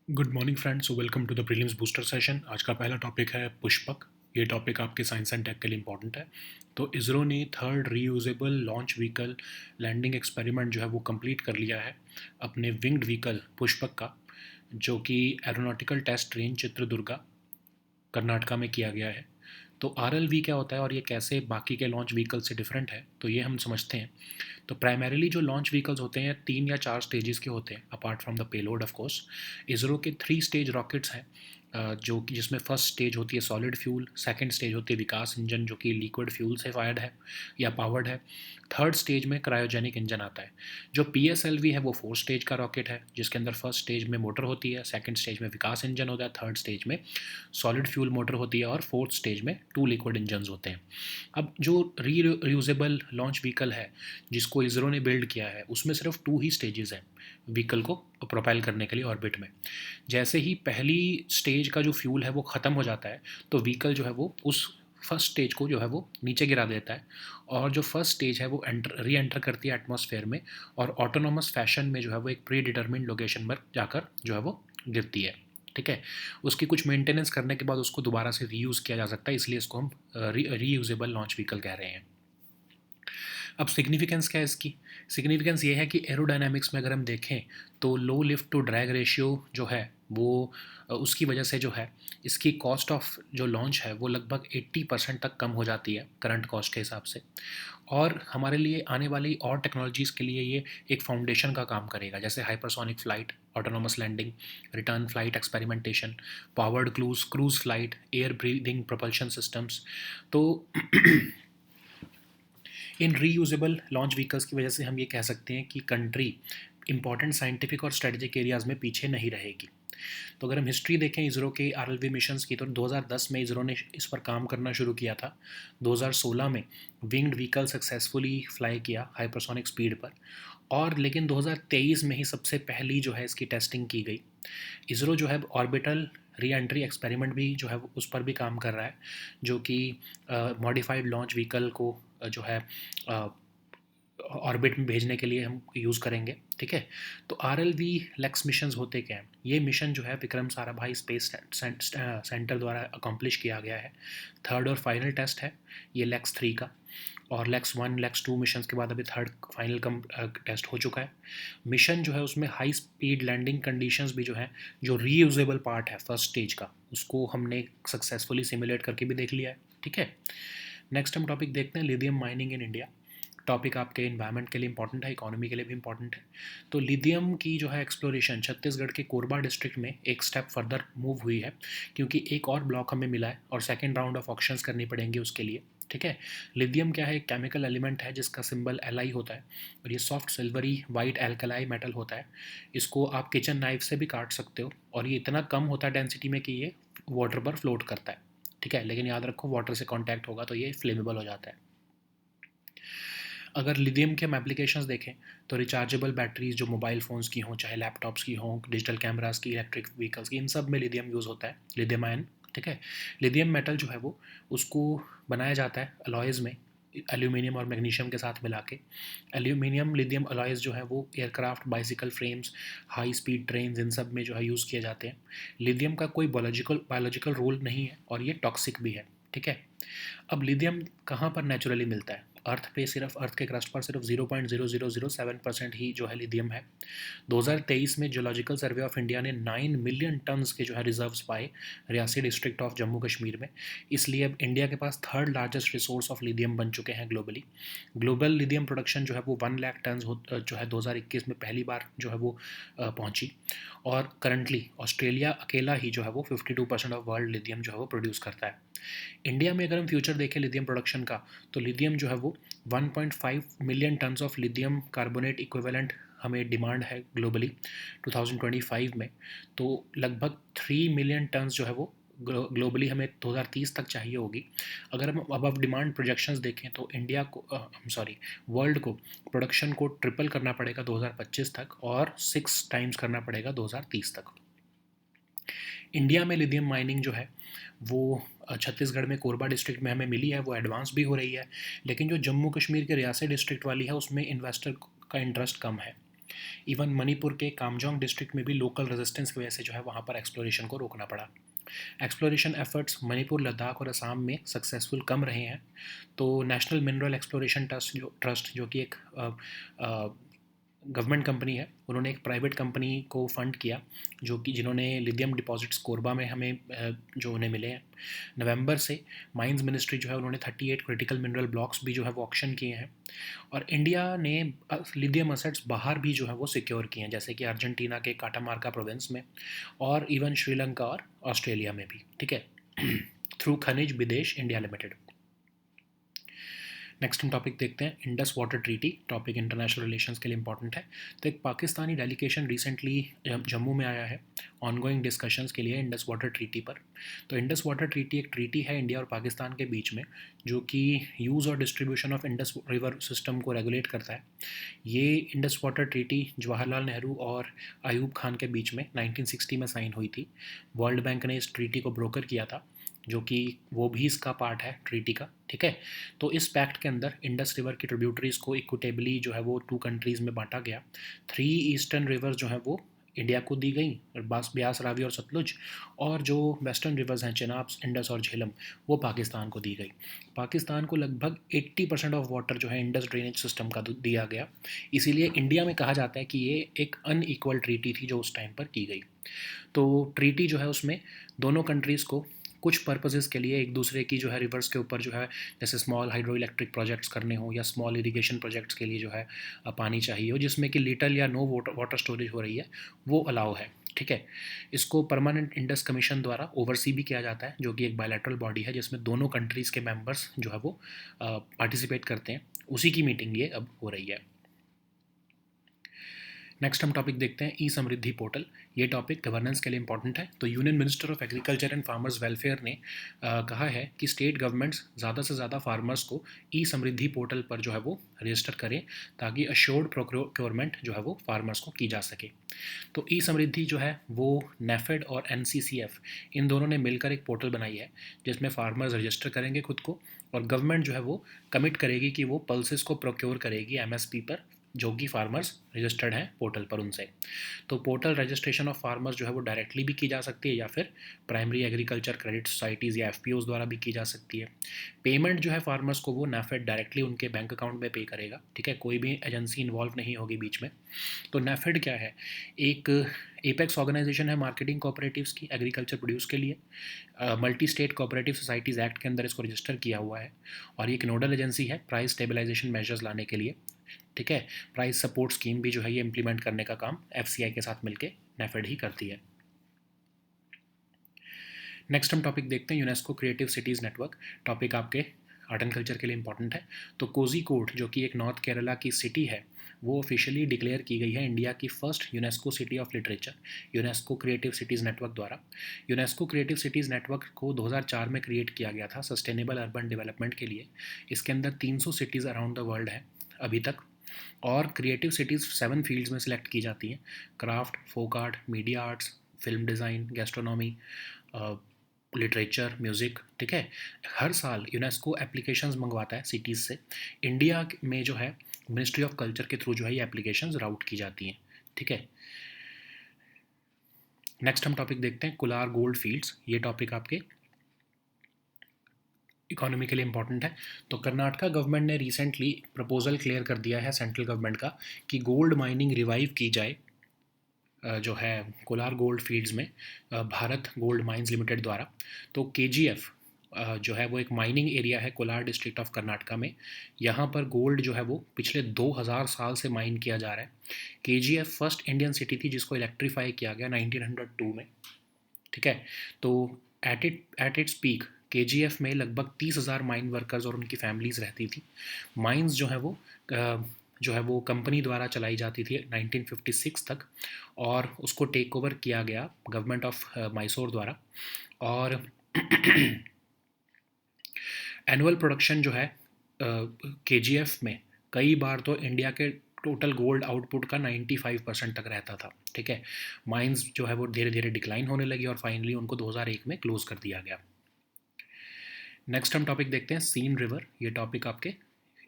Good morning friends, welcome to the prelims booster session. आज का पहला टॉपिक है पुष्पक। ये टॉपिक आपके साइंस एंड टेक के लिए इंपॉर्टेंट है। तो इसरो ने third reusable launch vehicle landing experiment जो है वो कंप्लीट कर लिया है अपने विंग्ड व्हीकल पुष्पक का, जो कि aeronautical test range Chitradurga Karnataka में किया गया है। तो आरएलवी क्या होता है और ये कैसे बाकी के लॉन्च व्हीकल से डिफरेंट है, तो ये हम समझते हैं। तो प्राइमरीली जो लॉन्च व्हीकल्स होते हैं 3 या 4 स्टेजेस के होते हैं, apart from the payload of course. ISRO के 3 स्टेज रॉकेट्स हैं, जो कि जिसमें फर्स्ट स्टेज होती है सॉलिड फ्यूल, सेकंड स्टेज होती है विकास इंजन जो कि लिक्विड फ्यूल से फायर्ड है या पावर्ड है, थर्ड स्टेज में क्रायोजेनिक इंजन आता है। जो पीएसएलवी है वो 4 स्टेज का रॉकेट है, जिसके अंदर फर्स्ट स्टेज में मोटर होती है, सेकंड स्टेज में विकास इंजन होता है, थर्ड स्टेज में सॉलिड फ्यूल मोटर होती है और फोर्थ स्टेज में 2 लिक्विड इंजन होते हैं। अब जो रीयूजेबल लॉन्च व्हीकल है जिसको इसरो ने बिल्ड किया है, उसमें सिर्फ 2 ही स्टेजेस हैं व्हीकल को प्रोपेल करने के लिए ऑर्बिट में। जैसे ही पहली स्टेज का जो फ्यूल है वो ख़त्म हो जाता है, तो व्हीकल जो है वो उस फर्स्ट स्टेज को जो है वो नीचे गिरा देता है, और जो फर्स्ट स्टेज है वो री एंटर करती है एटमॉस्फेयर में, और ऑटोनोमस फैशन में जो है वो एक प्री डिटर्मिन्ड लोकेशन पर जाकर जो है वो गिरती है। ठीक है। उसकी कुछ मेंटेनेंस करने के बाद उसको दोबारा से रीयूज़ किया जा सकता है, इसलिए इसको हम रीयूजेबल लॉन्च व्हीकल कह रहे हैं। अब सिग्निफिकेंस क्या है इसकी? सिग्निफिकेंस ये है कि एरोडायनामिक्स में अगर हम देखें तो लो लिफ्ट टू ड्रैग रेशियो जो है वो उसकी वजह से जो है इसकी कॉस्ट ऑफ जो लॉन्च है वो लगभग 80% तक कम हो जाती है करंट कॉस्ट के हिसाब से। और हमारे लिए आने वाली और टेक्नोलॉजीज़ के लिए ये एक फाउंडेशन का काम करेगा, जैसे hypersonic flight, autonomous landing, return flight experimentation, powered cruise flight, air breathing propulsion systems. तो इन रीयूजेबल लॉन्च व्हीकल्स की वजह से हम ये कह सकते हैं कि कंट्री इंपॉर्टेंट साइंटिफिक और स्ट्रेटेजिक एरियाज़ में पीछे नहीं रहेगी। तो अगर हम हिस्ट्री देखें इसरो के आरएलवी मिशंस की, तो 2010 में इसरो ने इस पर काम करना शुरू किया था। 2016 में विंग्ड व्हीकल सक्सेसफुली फ्लाई किया हाइपरसोनिक स्पीड पर, और लेकिन 2023 में ही सबसे पहली जो है इसकी टेस्टिंग की गई। इसरो जो है ऑर्बिटल री एंट्री एक्सपेरिमेंट भी जो है उस पर भी काम कर रहा है, जो कि मॉडिफाइड लॉन्च व्हीकल को जो है ऑर्बिट में भेजने के लिए हम यूज़ करेंगे। ठीक है। तो R L V LEX mission होते क्या हैं? ये मिशन जो है विक्रम साराभाई स्पेस सेंटर द्वारा अकम्प्लिश किया गया है। थर्ड और फाइनल टेस्ट है ये लेक्स 3 का, और लेक्स 1 लेक्स 2 मिशन के बाद अभी थर्ड फाइनल कम टेस्ट हो चुका है। मिशन जो है उसमें हाई स्पीड लैंडिंग कंडीशंस भी जो है, जो रीयूजेबल पार्ट है फर्स्ट स्टेज का, उसको हमने सक्सेसफुली सिमुलेट करके भी देख लिया है। ठीक है। नेक्स्ट हम टॉपिक देखते हैं lithium mining in India. Topic आपके इन्वायरमेंट के लिए इंपॉर्टेंट है, इकोनॉमी के लिए भी इंपॉर्टेंट है। तो लिथियम की जो है एक्सप्लोरेशन छत्तीसगढ़ के कोरबा डिस्ट्रिक्ट में एक स्टेप फर्दर मूव हुई है, क्योंकि एक और ब्लॉक हमें मिला है और सेकेंड राउंड ऑफ ऑक्शंस करनी पड़ेंगी उसके लिए। ठीक है। लिथियम क्या है? एक केमिकल एलिमेंट है जिसका सिंबल Li होता है, और ये soft silvery white alkali metal होता है। इसको आप किचन नाइफ से भी काट सकते हो, और ये इतना कम होता है डेंसिटी में कि ये वाटर पर फ्लोट करता है। ठीक है, लेकिन याद रखो वाटर से कांटेक्ट होगा तो ये फ्लेमेबल हो जाता है। अगर लिथियम के हम एप्लीकेशंस देखें तो रिचार्जेबल बैटरीज जो मोबाइल फ़ोन्स की हों, चाहे लैपटॉप्स की हों, डिजिटल कैमरास की, इलेक्ट्रिक व्हीकल्स की, इन सब में लिथियम यूज़ होता है, लिथियम आयन। ठीक है। लिथियम मेटल जो है वो उसको बनाया जाता है अलॉयज़ में, एल्यूमिनियम और मैग्नीशियम के साथ मिला के। एल्यूमिनियम लिथियम अलॉयज़ जो है वो aircraft, bicycle frames, high speed train, इन सब में जो है यूज़ किए जाते हैं। लिथियम का कोई बायोलॉजिकल रोल नहीं है और ये टॉक्सिक भी है। ठीक है। अब लिथियम कहाँ पर नेचुरली मिलता है? अर्थ पे सिर्फ, अर्थ के क्रस्ट पर सिर्फ 0.0007% ही जो है लिथियम है। 2023 में जियोलॉजिकल सर्वे ऑफ इंडिया ने 9 मिलियन टन्स के जो है रिजर्व्स पाए रियासी डिस्ट्रिक्ट ऑफ जम्मू कश्मीर में। इसलिए अब इंडिया के पास third largest resource of lithium बन चुके हैं ग्लोबली। ग्लोबल लिथियम प्रोडक्शन जो है वो 1 लाख टन जो है 2021 में पहली बार जो है वो पहुंची। और करंटली ऑस्ट्रेलिया अकेला ही जो है वो 52% ऑफ वर्ल्ड लिथियम जो है वो प्रोड्यूस करता है। इंडिया में अगर हम फ्यूचर देखें लिथियम प्रोडक्शन का, तो लिथियम जो है वो 1.5 million tons of lithium carbonate equivalent हमें डिमांड है ग्लोबली 2025 में। तो लगभग 3 मिलियन टन्स जो है वो ग्लोबली हमें 2030 तक चाहिए होगी। अगर हम अब डिमांड प्रोजेक्शंस देखें तो इंडिया को सॉरी वर्ल्ड को प्रोडक्शन को ट्रिपल करना पड़ेगा 2025 तक, और 6 टाइम्स करना पड़ेगा 2030 तक। इंडिया में लिथियम माइनिंग जो है वो छत्तीसगढ़ में कोरबा डिस्ट्रिक्ट में हमें मिली है, वो एडवांस भी हो रही है। लेकिन जो जम्मू कश्मीर के रियासी डिस्ट्रिक्ट वाली है उसमें इन्वेस्टर का इंटरेस्ट कम है। इवन मणिपुर के कामजोंग डिस्ट्रिक्ट में भी लोकल रेजिस्टेंस की वजह से जो है वहाँ पर एक्सप्लोरेशन को रोकना पड़ा। एक्सप्लोरेशन एफर्ट्स मणिपुर, लद्दाख और असम में सक्सेसफुल कम रहे हैं। तो नेशनल मिनरल एक्सप्लोरेशन ट्रस्ट जो कि एक गवर्नमेंट कंपनी है, उन्होंने एक प्राइवेट कंपनी को फंड किया जो कि जिन्होंने लिथियम डिपॉजिट्स कोरबा में हमें जो उन्हें मिले हैं। नवंबर से माइंस मिनिस्ट्री जो है उन्होंने 38 क्रिटिकल मिनरल ब्लॉक्स भी जो है वो ऑक्शन किए हैं। और इंडिया ने लिथियम असेट्स बाहर भी जो है वो सिक्योर किए हैं, जैसे कि अर्जेंटीना के काटामार्का प्रोविंस में और इवन श्रीलंका और ऑस्ट्रेलिया में भी, ठीक है, थ्रू खनिज विदेश इंडिया लिमिटेड। नेक्स्ट हम टॉपिक देखते हैं, Indus water treaty. Topic international relations के लिए इंपॉर्टेंट है। तो एक पाकिस्तानी डेलीगेशन रिसेंटली जम्मू में आया है ऑनगोइंग डिस्कशंस के लिए इंडस वाटर ट्रीटी पर। तो इंडस वाटर ट्रीटी एक ट्रीटी है इंडिया और पाकिस्तान के बीच में, जो कि यूज़ और distribution of Indus river system को रेगुलेट करता है। ये Indus water treaty Jawaharlal Nehru और अयूब खान के बीच में 1960 में साइन हुई थी। वर्ल्ड बैंक ने इस ट्रीटी को ब्रोकर किया था, जो कि वो भी इसका पार्ट है ट्रीटी का, ठीक है। तो इस पैक्ट के अंदर इंडस रिवर की ट्रिब्यूटरीज़ को इक्विटेबली जो है वो 2 कंट्रीज़ में बांटा गया। 3 ईस्टर्न रिवर्स जो हैं वो इंडिया को दी गई, ब्यास, रावी और सतलुज, और जो वेस्टर्न रिवर्स हैं चेनाब, इंडस और झेलम, वो पाकिस्तान को दी गई। पाकिस्तान को लगभग 80% ऑफ वाटर जो है इंडस ड्रेनेज सिस्टम का दिया गया। इसीलिए इंडिया में कहा जाता है कि ये एक अनइक्वल ट्रीटी थी जो उस टाइम पर की गई। तो ट्रीटी जो है उसमें दोनों कंट्रीज़ को कुछ पर्पसेस के लिए एक दूसरे की जो है रिवर्स के ऊपर जो है, जैसे स्मॉल हाइड्रो इलेक्ट्रिक प्रोजेक्ट्स करने हो या स्मॉल इरिगेशन प्रोजेक्ट्स के लिए जो है पानी चाहिए हो, जिसमें कि लिटल या नो वाटर स्टोरेज हो रही है, वो अलाउ है, ठीक है। इसको परमानेंट इंडस कमीशन द्वारा ओवरसी भी किया जाता है, जो कि एक बायलैटरल बॉडी है जिसमें दोनों कंट्रीज़ के मेंबर्स जो है वो पार्टिसिपेट करते हैं। उसी की मीटिंग ये अब हो रही है। नेक्स्ट हम टॉपिक देखते हैं ई समृद्धि पोर्टल। ये टॉपिक गवर्नेंस के लिए इंपॉर्टेंट है। तो union minister of agriculture and farmers welfare ने कहा है कि स्टेट गवर्नमेंट्स ज़्यादा से ज़्यादा फार्मर्स को ई समृद्धि पोर्टल पर जो है वो रजिस्टर करें, ताकि अश्योर्ड प्रोक्योरमेंट जो है वो फार्मर्स को की जा सके। तो ई समृद्धि जो है वो नेफेड और एनसीसीएफ इन दोनों ने मिलकर एक पोर्टल बनाई है, जिसमें फार्मर्स रजिस्टर करेंगे खुद को, और गवर्नमेंट जो है वो कमिट करेगी कि वो पल्सेस को प्रोक्योर करेगी एमएसपी पर, जो कि फार्मर्स रजिस्टर्ड हैं पोर्टल पर उनसे। तो पोर्टल रजिस्ट्रेशन ऑफ फार्मर्स जो है वो डायरेक्टली भी की जा सकती है, या फिर प्राइमरी एग्रीकल्चर क्रेडिट सोसाइटीज़ या एफपीओज़ द्वारा भी की जा सकती है। पेमेंट जो है फार्मर्स को वो नेफेड डायरेक्टली उनके बैंक अकाउंट में पे करेगा, ठीक है, कोई भी एजेंसी इन्वॉल्व नहीं होगी बीच में। तो नेफेड क्या है, एक एपेक्स ऑर्गेनाइजेशन है मार्केटिंग कोऑपरेटिव्स की एग्रीकल्चर प्रोड्यूस के लिए। Multi state cooperative societies act के अंदर इसको रजिस्टर किया हुआ है, और ये एक नोडल एजेंसी है प्राइस स्टेबलाइजेशन मेजर्स लाने के लिए, ठीक है। प्राइस सपोर्ट स्कीम भी जो है ये इम्प्लीमेंट करने का काम एफसीआई के साथ मिलकर नेफेड ही करती है। नेक्स्ट हम टॉपिक देखते हैं, UNESCO creative cities network. Topic आपके आर्ट एंड कल्चर के लिए इंपॉर्टेंट है। तो कोझिकोड जो कि एक नॉर्थ केरला की सिटी है, वो ऑफिशियली डिक्लेयर की गई है इंडिया की first UNESCO city of literature UNESCO creative cities network द्वारा। यूनेस्को क्रिएटिव सिटीज़ नेटवर्क को 2004 में क्रिएट किया गया था सस्टेनेबल अर्बन डेवलपमेंट के लिए। इसके अंदर 300 सिटीज़ अराउंड द वर्ल्ड है अभी तक, और क्रिएटिव सिटीज़ 7 फील्ड्स में सिलेक्ट की जाती हैं: craft, folk art, media arts, film design, gastronomy, literature, music, ठीक है। हर साल यूनेस्को एप्लीकेशंस मंगवाता है सिटीज़ से। इंडिया में जो है मिनिस्ट्री ऑफ कल्चर के थ्रू जो है ये एप्लीकेशंस राउट की जाती हैं, ठीक है। नेक्स्ट हम टॉपिक देखते हैं, कोलार गोल्ड फील्ड्स। ये टॉपिक आपके इकोनॉमी के लिए इंपॉर्टेंट है। तो कर्नाटका गवर्नमेंट ने रिसेंटली प्रपोजल क्लियर कर दिया है सेंट्रल गवर्नमेंट का कि गोल्ड माइनिंग रिवाइव की जाए जो है कोलार गोल्ड फील्ड्स में भारत गोल्ड माइंस लिमिटेड द्वारा। तो केजीएफ जो है वो एक माइनिंग एरिया है कोलार डिस्ट्रिक्ट ऑफ कर्नाटका में। यहाँ पर गोल्ड जो है वो पिछले 2000 साल से माइन किया जा रहा है। केजीएफ फर्स्ट इंडियन सिटी थी जिसको इलेक्ट्रीफाई किया गया 1902 में, ठीक है। तो एट इट्स पीक केजीएफ में लगभग 30,000 माइन वर्कर्स और उनकी फैमिलीज़ रहती थी। माइंस जो है वो कंपनी द्वारा चलाई जाती थी 1956 तक, और उसको टेक ओवर किया गया गवर्नमेंट ऑफ मैसूर द्वारा। और एनुअल प्रोडक्शन जो है केजीएफ में कई बार तो इंडिया के टोटल गोल्ड आउटपुट का 95% तक रहता था, ठीक है। माइंस जो है वो धीरे धीरे डिक्लाइन होने लगी और फाइनली उनको 2001 में क्लोज कर दिया गया। नेक्स्ट हम टॉपिक देखते हैं, सीन रिवर। ये टॉपिक आपके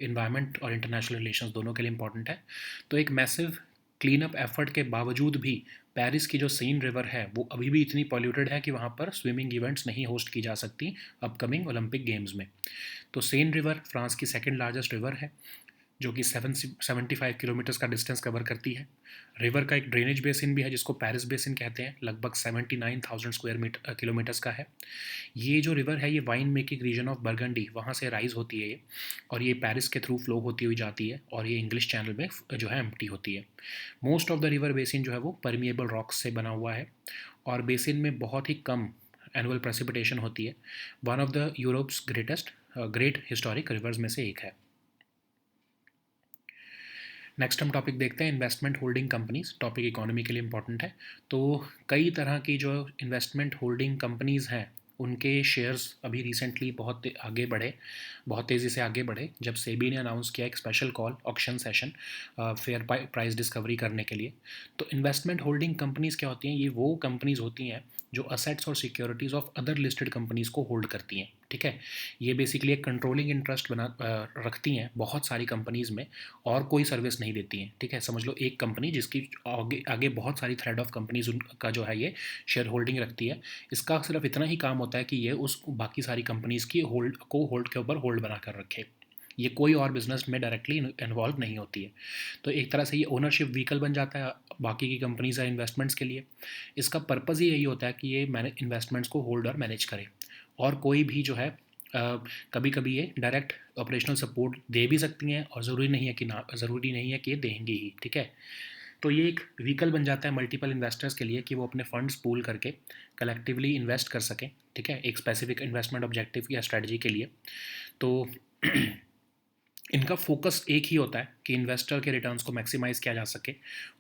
इन्वायरमेंट और इंटरनेशनल रिलेशंस दोनों के लिए इंपॉर्टेंट है। तो एक मैसिव क्लीन अप एफर्ट के बावजूद भी पेरिस की जो सेन रिवर है वो अभी भी इतनी पॉल्यूटेड है कि वहाँ पर स्विमिंग इवेंट्स नहीं होस्ट की जा सकती अपकमिंग ओलंपिक गेम्स में। तो सेन रिवर फ्रांस की सेकंड लार्जेस्ट रिवर है, जो कि 75 किलोमीटर्स का डिस्टेंस कवर करती है। रिवर का एक ड्रेनेज बेसिन भी है जिसको पेरिस बेसिन कहते हैं, लगभग 79,000 स्क्वायर मीटर किलोमीटर्स का है। ये जो रिवर है ये wine making region of Burgundy वहाँ से राइज होती है ये, और ये पेरिस के थ्रू फ्लो होती हुई जाती है और ये इंग्लिश चैनल में जो है एम्प्टी होती है। Most of the river basin जो है वो परमिएबल रॉक्स से बना हुआ है और बेसिन में बहुत ही कम एनुअल प्रेसिपिटेशन होती है। One of the Europe's great historic reverse में से एक है। नेक्स्ट हम टॉपिक देखते हैं investment holding companies. Topic economy के लिए इंपॉर्टेंट है। तो कई तरह की जो इन्वेस्टमेंट होल्डिंग कंपनीज हैं उनके शेयर्स अभी रिसेंटली बहुत तेज़ी से आगे बढ़े जब सेबी ने अनाउंस किया एक special call auction session fair price discovery करने के लिए। तो इन्वेस्टमेंट होल्डिंग कंपनीज क्या होती हैं? ये वो कंपनीज होती हैं जो असेट्स और securities of other listed companies को होल्ड करती हैं। ठीक है, ये बेसिकली एक कंट्रोलिंग इंटरेस्ट रखती हैं बहुत सारी कंपनीज़ में और कोई सर्विस नहीं देती हैं। ठीक है, समझ लो एक कंपनी जिसकी आगे आगे बहुत सारी थ्रेड ऑफ कंपनीज उनका जो है ये शेयर होल्डिंग रखती है। इसका सिर्फ इतना ही काम होता है कि ये उस बाकी सारी कंपनीज़ की होल्ड के ऊपर होल्ड बना कर रखे। ये कोई और बिजनेस में डायरेक्टली इन्वॉल्व नहीं होती है। तो एक तरह से ये ओनरशिप व्हीकल बन जाता है बाकी की कंपनीज या इन्वेस्टमेंट्स के लिए। इसका पर्पज़ ही यही होता है कि ये इन्वेस्टमेंट्स को होल्ड और मैनेज करे, और कोई भी जो है कभी कभी ये डायरेक्ट ऑपरेशनल सपोर्ट दे भी सकती हैं और ज़रूरी नहीं है कि ये देंगी ही। ठीक है, तो ये एक व्हीकल बन जाता है मल्टीपल इन्वेस्टर्स के लिए कि वो अपने फंड्स पूल करके कलेक्टिवली इन्वेस्ट कर सकें। ठीक है, एक स्पेसिफिक इन्वेस्टमेंट ऑब्जेक्टिव या स्ट्रेटजी के लिए। तो इनका फोकस एक ही होता है कि इन्वेस्टर के रिटर्न्स को मैक्सिमाइज़ किया जा सके।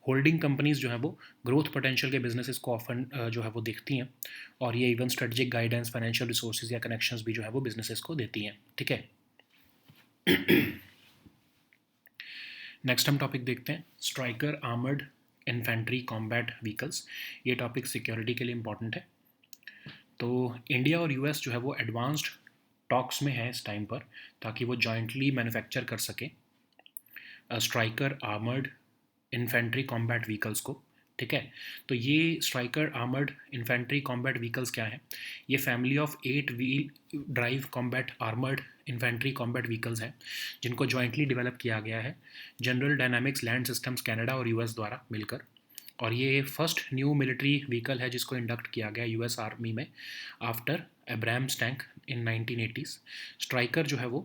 होल्डिंग कंपनीज जो है वो ग्रोथ पोटेंशियल के बिजनेसेस को ऑफन जो है वो देखती हैं, और ये even strategic guidance, financial resources या कनेक्शंस भी जो है वो बिजनेसेस को देती हैं। ठीक है, नेक्स्ट हम टॉपिक देखते हैं striker armoured infantry combat vehicles. ये टॉपिक सिक्योरिटी के लिए इंपॉर्टेंट है। तो इंडिया और यूएस जो है वो एडवांस्ड टॉक्स में है इस टाइम पर, ताकि वो जॉइंटली मैन्युफैक्चर कर सके striker armoured infantry combat vehicles को। ठीक है, तो ये striker armoured infantry combat vehicles क्या है? ये family of 8 wheel drive combat armoured infantry combat vehicles हैं जिनको जॉइंटली डेवलप किया गया है general dynamics land systems Canada और यूएस द्वारा मिलकर। और ये फर्स्ट न्यू मिलिट्री व्हीकल है जिसको इंडक्ट किया गया यूएस आर्मी में after Abrams tank in 1980s। Stryker जो है वो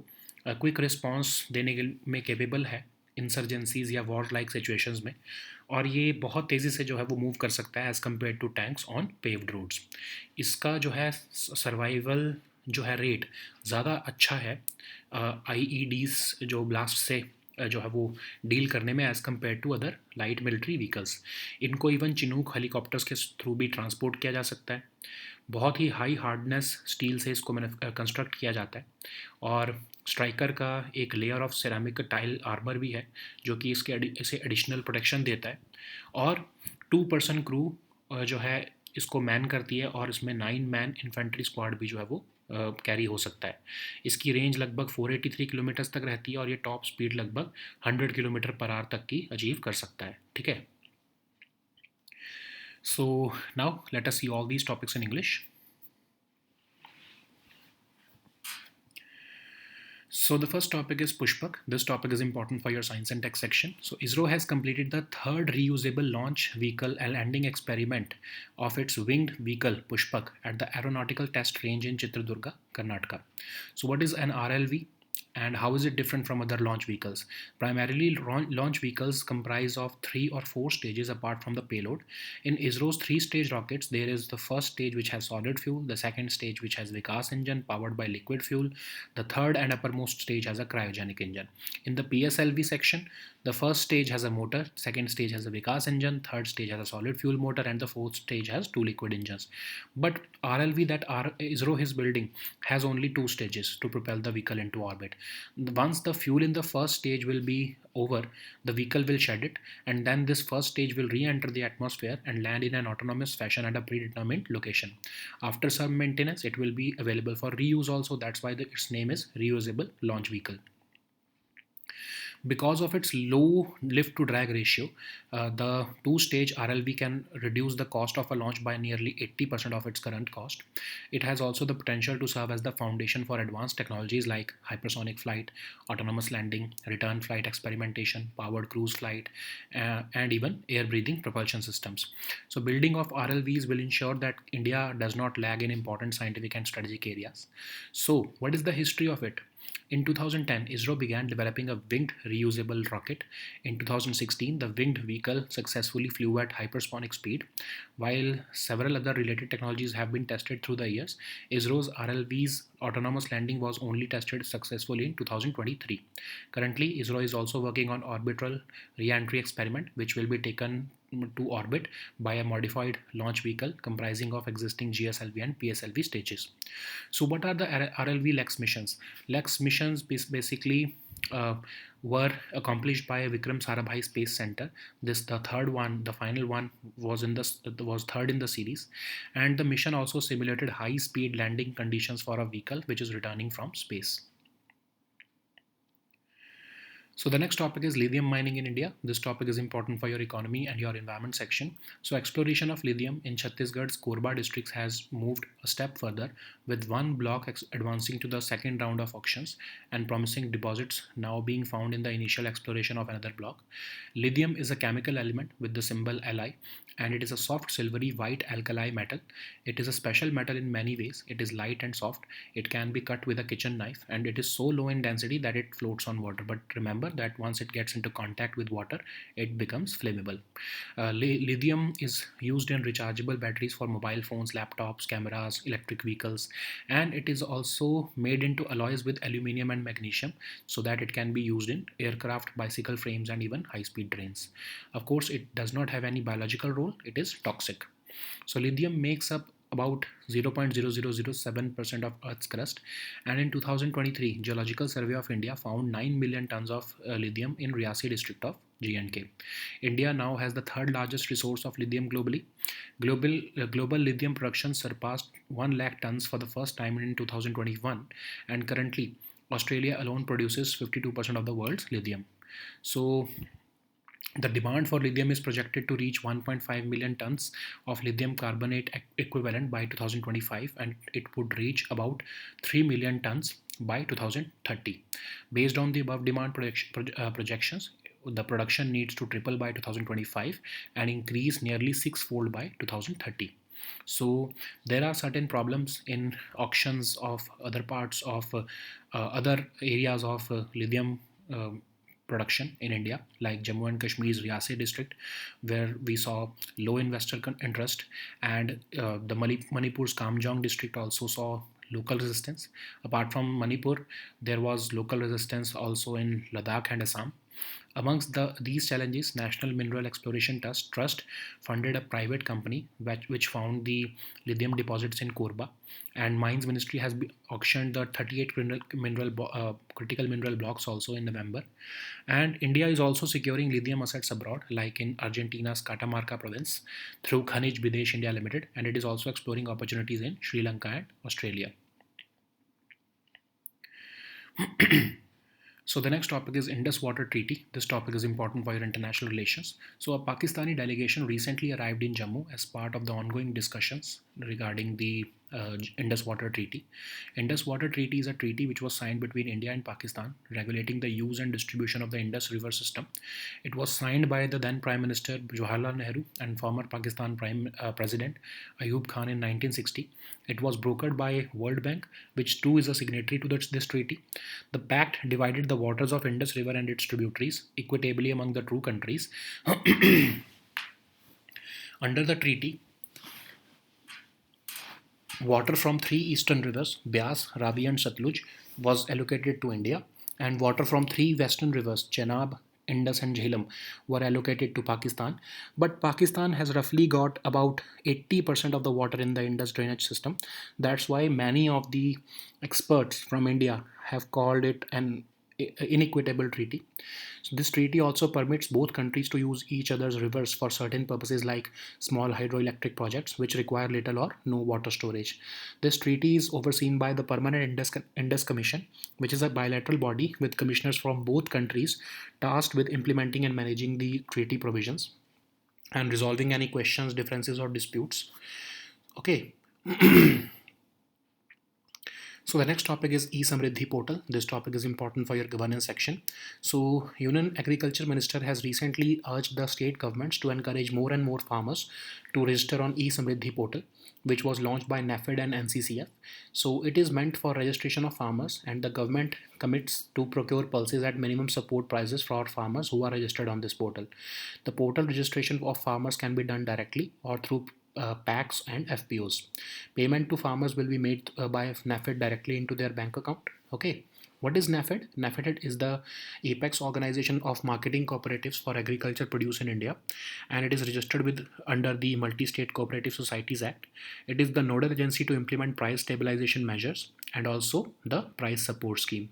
क्विक रिस्पॉन्स देने में केपेबल है इंसर्जेंसीज या वॉर लाइक सिचुएशंस में, और ये बहुत तेज़ी से जो है वो मूव कर सकता है as compared to tanks on paved roads. इसका जो है सर्वाइवल जो है रेट ज़्यादा अच्छा है आईईडीज जो ब्लास्ट से जो है वो डील करने में as compared to other light military vehicles. इनको इवन चिनूक हेलीकॉप्टर्स के थ्रू भी ट्रांसपोर्ट किया जा सकता है। बहुत ही हाई हार्डनेस स्टील से इसको कंस्ट्रक्ट किया जाता है, और स्ट्राइकर का एक layer of ceramic tile armour भी है जो कि इसे एडिशनल प्रोटेक्शन देता है। और 2 पर्सन क्रू जो है इसको मैन करती है, और इसमें 9 मैन इन्फेंट्री स्क्वाड भी जो है वो कैरी हो सकता है। इसकी रेंज लगभग 483 किलोमीटर्स तक रहती है और ये टॉप स्पीड लगभग 100 किलोमीटर पर आवर तक की अचीव कर सकता है। ठीक है, so now let us see all these topics in English. So the first topic is Pushpak. This topic is important for your science and tech section. So ISRO has completed the third reusable launch vehicle landing experiment of its winged vehicle Pushpak at the Aeronautical Test Range in Chitradurga, Karnataka. So what is an RLV? And how is it different from other launch vehicles? Primarily, launch vehicles comprise of 3 or 4 stages apart from the payload. In ISRO's 3-stage rockets, there is the first stage which has solid fuel, the second stage which has Vikas engine powered by liquid fuel, the third and uppermost stage has a cryogenic engine. In the PSLV section, the first stage has a motor, second stage has a Vikas engine, third stage has a solid fuel motor, and the fourth stage has 2 liquid engines. But RLV that ISRO is building has only 2 stages to propel the vehicle into orbit. Once the fuel in the first stage will be over, the vehicle will shed it, and then this first stage will re-enter the atmosphere and land in an autonomous fashion at a predetermined location. After some maintenance, it will be available for reuse also. That's why its name is reusable launch vehicle. Because of its low lift to drag ratio, the two-stage RLV can reduce the cost of a launch by nearly 80% of its current cost. It has also the potential to serve as the foundation for advanced technologies like hypersonic flight, autonomous landing, return flight experimentation, powered cruise flight, and even air-breathing propulsion systems. So, building of RLVs will ensure that India does not lag in important scientific and strategic areas. So, what is the history of it? In 2010, ISRO began developing a winged reusable rocket. In 2016, the winged vehicle successfully flew at hypersonic speed. While several other related technologies have been tested through the years, ISRO's RLV's autonomous landing was only tested successfully in 2023. Currently, ISRO is also working on orbital re-entry experiment, which will be taken to orbit by a modified launch vehicle comprising of existing GSLV and PSLV stages. So, what are the RLV LEX missions? LEX missions basically uh, were accomplished by Vikram Sarabhai Space Center. This the third one, the final one was third in the series, and the mission also simulated high-speed landing conditions for a vehicle which is returning from space. So the next topic is lithium mining in India. This topic is important for your economy and your environment section. So exploration of lithium in Chhattisgarh's Korba districts has moved a step further, with one block advancing to the second round of auctions and promising deposits now being found in the initial exploration of another block. Lithium is a chemical element with the symbol Li, and it is a soft silvery white alkali metal. It is a special metal in many ways. It is light and soft. It can be cut with a kitchen knife, and it is so low in density that it floats on water. But remember that once it gets into contact with water, it becomes flammable. Lithium is used in rechargeable batteries for mobile phones, laptops, cameras, electric vehicles, and it is also made into alloys with aluminium and magnesium so that it can be used in aircraft, bicycle frames, and even high speed trains. Of course, it does not have any biological role, it is toxic. So, lithium makes up about 0.0007% of Earth's crust, and in 2023, Geological Survey of India found 9 million tons of lithium in Riyasi district of J&K. India now has the third largest resource of lithium globally. Global lithium production surpassed 1 lakh tons for the first time in 2021, and currently, Australia alone produces 52% of the world's lithium. So, the demand for lithium is projected to reach 1.5 million tons of lithium carbonate equivalent by 2025, and it would reach about 3 million tons by 2030. Based on the above demand projections, the production needs to triple by 2025 and increase nearly sixfold by 2030. So there are certain problems in auctions of other parts of other areas of lithium production in India, like Jammu and Kashmir's Riyasi district, where we saw low investor interest, and the Manipur's Kamjong district also saw local resistance. Apart from Manipur, there was local resistance also in Ladakh and Assam. Amongst these challenges, National Mineral Exploration Trust funded a private company which found the lithium deposits in Korba, and Mines Ministry has auctioned the 38 critical mineral blocks also in November. And India is also securing lithium assets abroad, like in Argentina's Catamarca province, through Khanij Bidesh India Limited, and it is also exploring opportunities in Sri Lanka and Australia. So the next topic is Indus Water Treaty. This topic is important for your international relations. So a Pakistani delegation recently arrived in Jammu as part of the ongoing discussions regarding the Indus Water Treaty. Indus Water Treaty is a treaty which was signed between India and Pakistan, regulating the use and distribution of the Indus River system. It was signed by the then Prime Minister Jawaharlal Nehru and former Pakistan President Ayub Khan in 1960. It was brokered by World Bank, which too is a signatory to this treaty. The pact divided the waters of Indus River and its tributaries equitably among the two countries. Under the treaty, water from three eastern rivers, Beas, Ravi, and Satluj, was allocated to India, and water from three western rivers, Chenab, Indus, and Jhelum, were allocated to Pakistan. But Pakistan has roughly got about 80% of the water in the Indus drainage system. That's why many of the experts from India have called it an inequitable treaty. So this treaty also permits both countries to use each other's rivers for certain purposes like small hydroelectric projects which require little or no water storage. This treaty is overseen by the Permanent Indus Commission, which is a bilateral body with commissioners from both countries tasked with implementing and managing the treaty provisions and resolving any questions, differences, or disputes. Okay. So the next topic is e-Samriddhi portal. This topic is important for your governance section. So Union Agriculture Minister has recently urged the state governments to encourage more and more farmers to register on e-Samriddhi portal, which was launched by NAFED and NCCF. So it is meant for registration of farmers, and the government commits to procure pulses at minimum support prices for farmers who are registered on this portal. The portal registration of farmers can be done directly or through PACs and FPOs. Payment to farmers will be made by NAFED directly into their bank account. Okay. What is NAFED? NAFED is the apex organization of marketing cooperatives for agriculture produce in India, and it is registered with under the Multi-State Cooperative Societies Act. It is the nodal agency to implement price stabilization measures and also the price support scheme.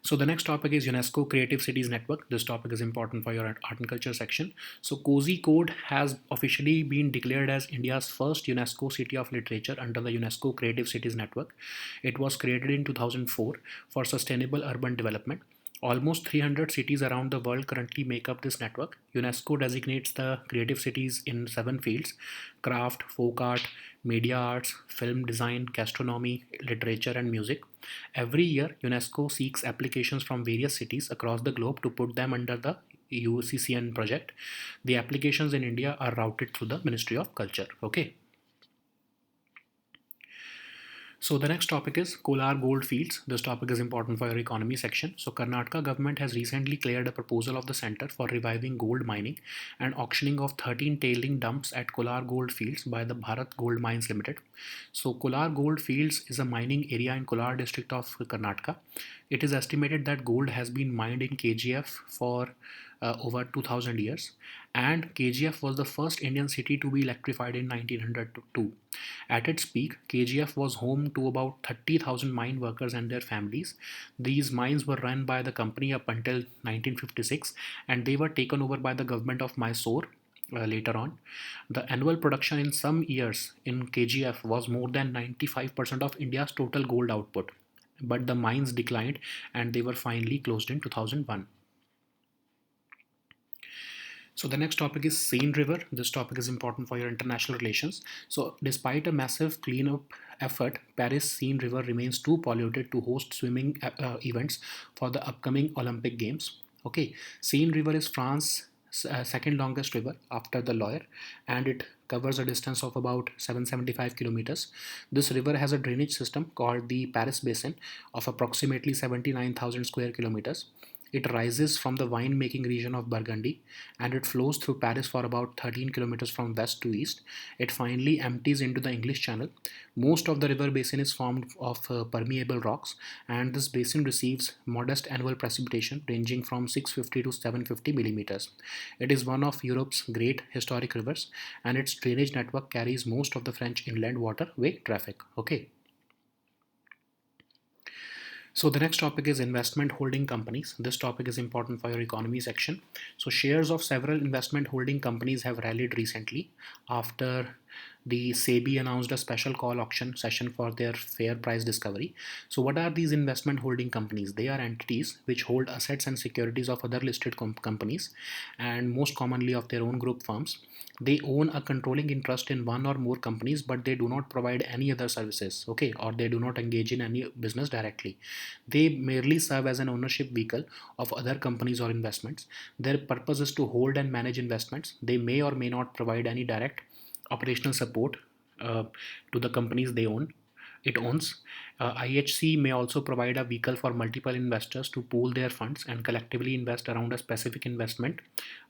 So the next topic is UNESCO Creative Cities Network. This topic is important for your art and culture section. So Kozhikode has officially been declared as India's first UNESCO City of Literature under the UNESCO Creative Cities Network. It was created in 2004 for sustainable urban development. Almost 300 cities around the world currently make up this network. UNESCO designates the creative cities in 7 fields: craft, folk art, media arts, film design, gastronomy, literature, and music. Every year, UNESCO seeks applications from various cities across the globe to put them under the UCCN project. The applications in India are routed through the Ministry of Culture. Okay. So the next topic is Kolar Gold Fields. This topic is important for your economy section. So Karnataka government has recently cleared a proposal of the center for reviving gold mining and auctioning of 13 tailing dumps at Kolar Gold Fields by the Bharat Gold Mines Limited. So Kolar Gold Fields is a mining area in Kolar district of Karnataka. It is estimated that gold has been mined in KGF for over 2000 years, and KGF was the first Indian city to be electrified in 1902. At its peak, KGF was home to about 30,000 mine workers and their families. These mines were run by the company up until 1956, and they were taken over by the government of Mysore later on. The annual production in some years in KGF was more than 95% of India's total gold output. But the mines declined and they were finally closed in 2001. So the next topic is Seine River. This topic is important for your international relations. So despite a massive cleanup effort, Paris Seine River remains too polluted to host swimming events for the upcoming Olympic Games. Okay, Seine River is France's second longest river after the Loire, and it covers a distance of about 775 kilometers. This river has a drainage system called the Paris Basin of approximately 79,000 square kilometers. It rises from the wine-making region of Burgundy, and it flows through Paris for about 13 kilometers from west to east. It finally empties into the English Channel. Most of the river basin is formed of permeable rocks, and this basin receives modest annual precipitation ranging from 650 to 750 millimeters. It is one of Europe's great historic rivers, and its drainage network carries most of the French inland waterway traffic. Okay. So the next topic is investment holding companies. This topic is important for your economy section. So shares of several investment holding companies have rallied recently after the SEBI announced a special call auction session for their fair price discovery. So what are these investment holding companies? They are entities which hold assets and securities of other listed companies, and most commonly of their own group firms. They own a controlling interest in one or more companies, but they do not provide any other services, okay, or they do not engage in any business directly. They merely serve as an ownership vehicle of other companies or investments. Their purpose is to hold and manage investments. They may or may not provide any direct operational support uh, to the companies it owns. IHC may also provide a vehicle for multiple investors to pool their funds and collectively invest around a specific investment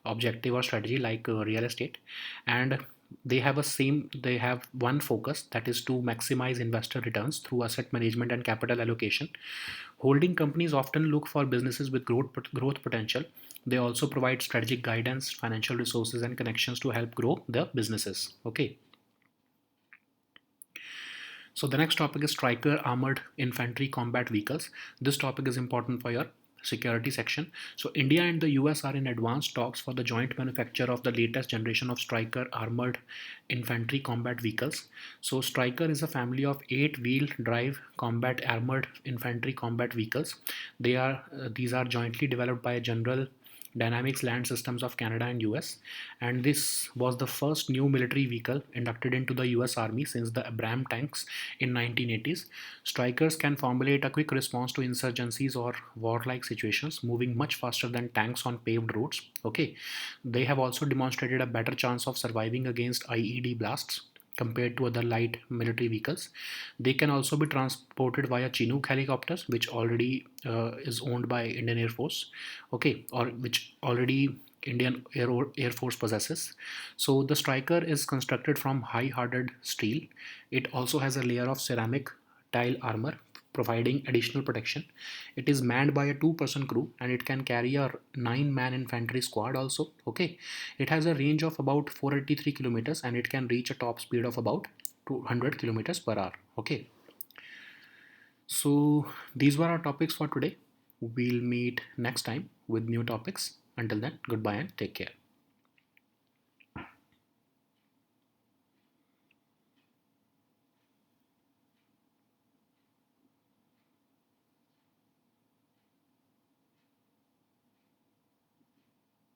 objective or strategy like real estate. And they have one focus, that is to maximize investor returns through asset management and capital allocation. Holding companies often look for businesses with growth potential. They also provide strategic guidance, financial resources, and connections to help grow the businesses. Okay. So the next topic is Stryker armored infantry combat vehicles. This topic is important for your security section. So India and the US are in advanced talks for the joint manufacture of the latest generation of Stryker armored infantry combat vehicles. So Stryker is a family of 8-wheel drive combat armored infantry combat vehicles. These are jointly developed by General Dynamics Land Systems of Canada and US, and this was the first new military vehicle inducted into the US Army since the Abram tanks in 1980s. Strikers can formulate a quick response to insurgencies or warlike situations, moving much faster than tanks on paved roads. Okay, they have also demonstrated a better chance of surviving against IED blasts compared to other light military vehicles. They can also be transported via Chinook helicopters, which already is owned by Indian Air Force, okay, or which already Air Force possesses. So the Striker is constructed from high hardened steel. It also has a layer of ceramic tile armor providing additional protection. It is manned by a two-person crew and it can carry a 9-man infantry squad also. Okay, it has a range of about 483 kilometers and it can reach a top speed of about 200 kilometers per hour. Okay, so these were our topics for today. We'll meet next time with new topics. Until then, goodbye and take care.